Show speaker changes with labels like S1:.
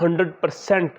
S1: 100%